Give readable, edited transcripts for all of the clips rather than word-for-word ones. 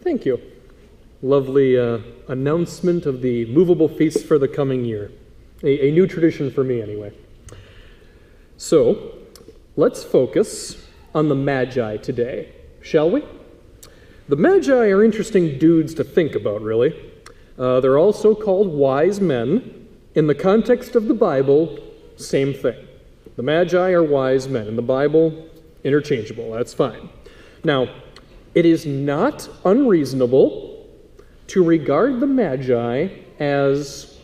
Thank you. Lovely announcement of the movable feast for the coming year. A new tradition for me, anyway. So, let's focus on the Magi today, shall we? The Magi are interesting dudes to think about, really. They're also called wise men. In the context of the Bible, same thing. The Magi are wise men. In the Bible, interchangeable. That's fine. Now, it is not unreasonable to regard the Magi as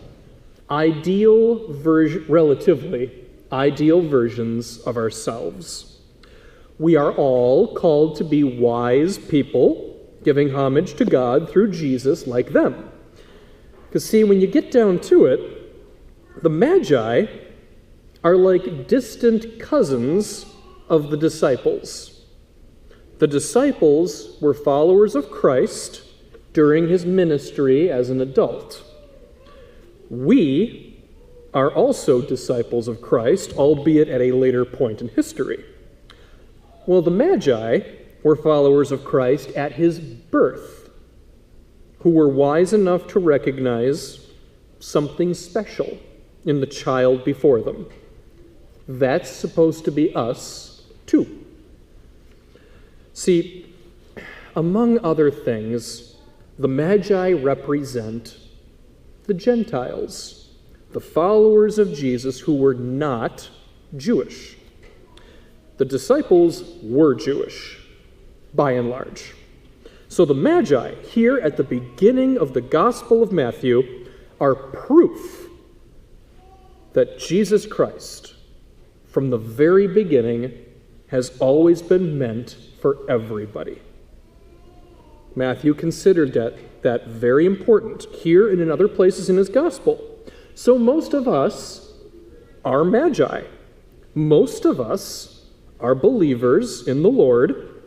relatively ideal versions of ourselves. We are all called to be wise people, giving homage to God through Jesus like them. Because see, when you get down to it, the Magi are like distant cousins of the disciples. The disciples were followers of Christ during his ministry as an adult. We are also disciples of Christ, albeit at a later point in history. Well, the Magi were followers of Christ at his birth, who were wise enough to recognize something special in the child before them. That's supposed to be us, too. See, among other things, the Magi represent the Gentiles, the followers of Jesus who were not Jewish. The disciples were Jewish, by and large. So the Magi, here at the beginning of the Gospel of Matthew, are proof that Jesus Christ, from the very beginning, has always been meant for everybody. Matthew considered that very important here and in other places in his gospel. So most of us are Magi. Most of us are believers in the Lord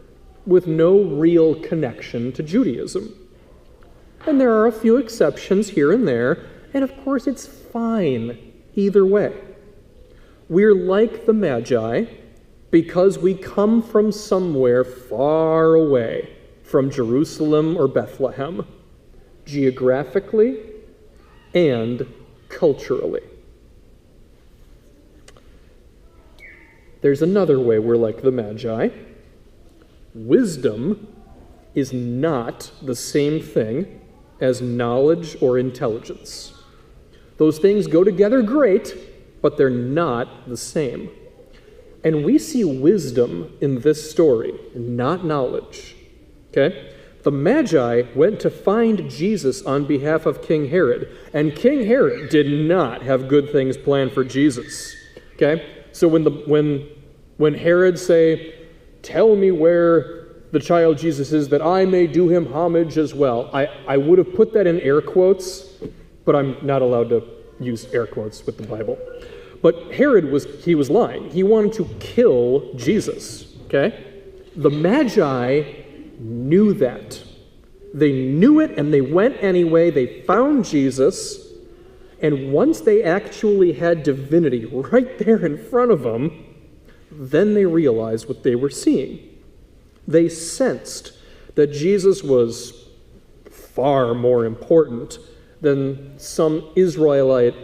with no real connection to Judaism. And there are a few exceptions here and there, and of course it's fine either way. We're like the Magi because we come from somewhere far away from Jerusalem or Bethlehem, geographically and culturally. There's another way we're like the Magi. Wisdom is not the same thing as knowledge or intelligence. Those things go together great, but they're not the same. And we see wisdom in this story, not knowledge. Okay? The Magi went to find Jesus on behalf of King Herod, and King Herod did not have good things planned for Jesus. Okay? So when Herod say, "Tell me where the child Jesus is, that I may do him homage as well," I would have put that in air quotes, but I'm not allowed to use air quotes with the Bible. But Herod was lying. He wanted to kill Jesus. Okay? The Magi knew that. They knew it, and they went anyway. They found Jesus, and once they actually had divinity right there in front of them, then they realized what they were seeing. They sensed that Jesus was far more important than some Israelite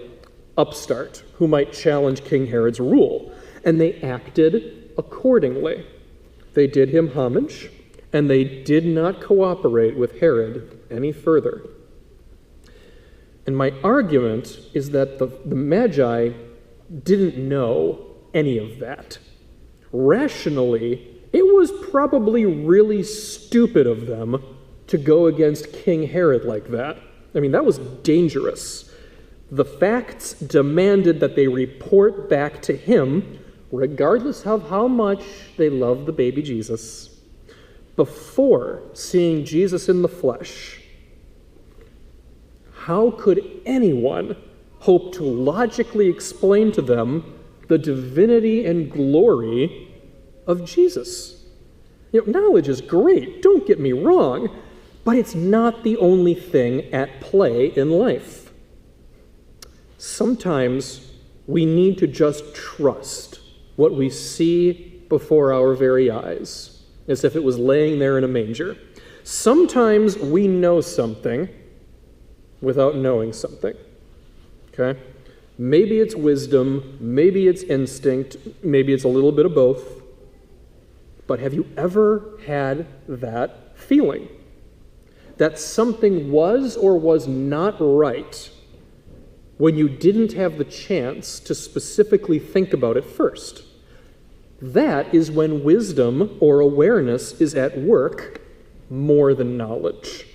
upstart who might challenge King Herod's rule, and they acted accordingly. They did him homage, and they did not cooperate with Herod any further. And my argument is that the Magi didn't know any of that. Rationally, it was probably really stupid of them to go against King Herod like that. I mean, that was dangerous. The facts demanded that they report back to him, regardless of how much they loved the baby Jesus, before seeing Jesus in the flesh. How could anyone hope to logically explain to them the divinity and glory of Jesus? Knowledge is great, don't get me wrong, but it's not the only thing at play in life. Sometimes we need to just trust what we see before our very eyes, as if it was laying there in a manger. Sometimes we know something without knowing something, okay? Maybe it's wisdom, maybe it's instinct, maybe it's a little bit of both. But have you ever had that feeling? That something was or was not right when you didn't have the chance to specifically think about it first? That is when wisdom or awareness is at work more than knowledge.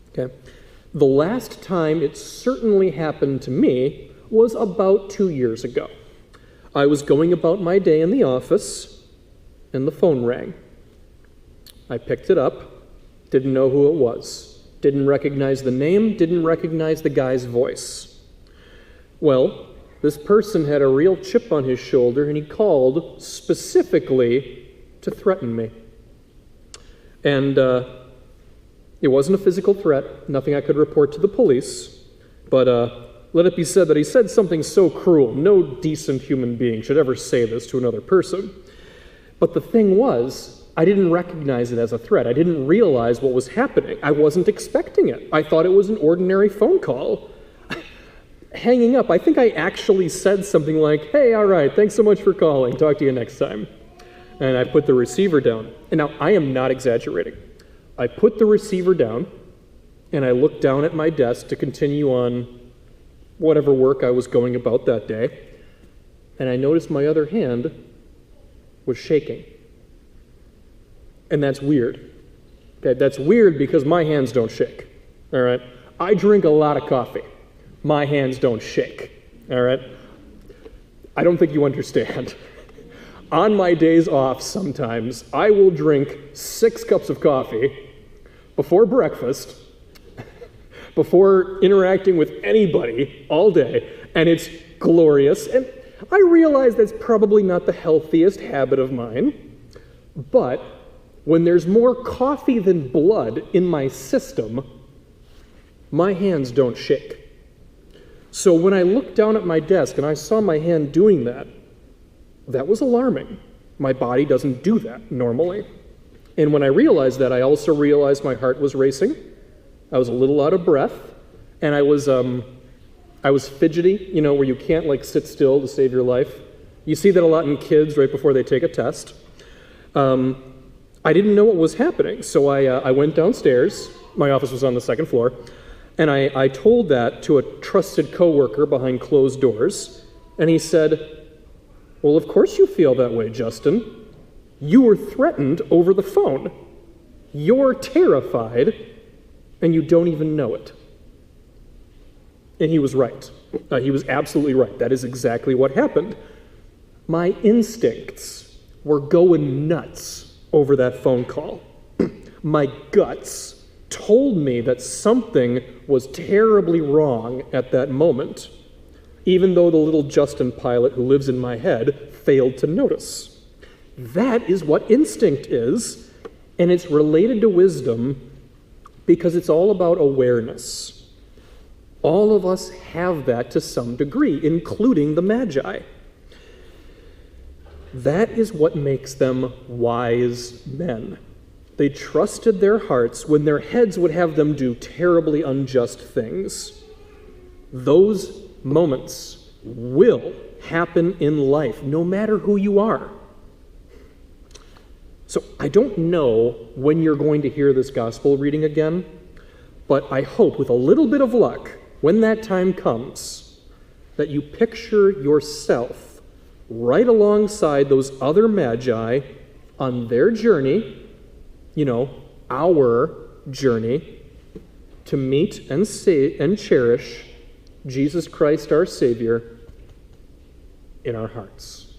Okay? The last time it certainly happened to me was about 2 years ago. I was going about my day in the office, and the phone rang. I picked it up, didn't know who it was, didn't recognize the name, didn't recognize the guy's voice. Well, this person had a real chip on his shoulder, and he called specifically to threaten me. And it wasn't a physical threat, nothing I could report to the police, but let it be said that he said something so cruel. No decent human being should ever say this to another person. But the thing was, I didn't recognize it as a threat. I didn't realize what was happening. I wasn't expecting it. I thought it was an ordinary phone call. Hanging up, I think I actually said something like, "Hey, all right, thanks so much for calling. Talk to you next time." And I put the receiver down. And now, I am not exaggerating. I put the receiver down, and I looked down at my desk to continue on whatever work I was going about that day, and I noticed my other hand was shaking. And that's weird. Okay, that's weird because my hands don't shake, all right? I drink a lot of coffee. My hands don't shake, all right? I don't think you understand. On my days off sometimes, I will drink 6 cups of coffee before breakfast, before interacting with anybody all day, and it's glorious. And I realize that's probably not the healthiest habit of mine, but when there's more coffee than blood in my system, my hands don't shake. So when I looked down at my desk and I saw my hand doing that, that was alarming. My body doesn't do that normally. And when I realized that, I also realized my heart was racing. I was a little out of breath, and I was fidgety, you know, where you can't like sit still to save your life. You see that a lot in kids right before they take a test. I didn't know what was happening, so I went downstairs. My office was on the 2nd floor, and I told that to a trusted coworker behind closed doors, and he said, "Well, of course you feel that way, Justin. You were threatened over the phone. You're terrified, and you don't even know it." And he was right. He was absolutely right. That is exactly what happened. My instincts were going nuts over that phone call. My guts told me that something was terribly wrong at that moment, even though the little Justin pilot who lives in my head failed to notice. That is what instinct is, and it's related to wisdom because it's all about awareness. All of us have that to some degree, including the Magi. That is what makes them wise men. They trusted their hearts when their heads would have them do terribly unjust things. Those moments will happen in life, no matter who you are. So I don't know when you're going to hear this gospel reading again, but I hope with a little bit of luck, when that time comes, that you picture yourself right alongside those other Magi on their journey, you know, our journey to meet and cherish Jesus Christ, our Savior, in our hearts.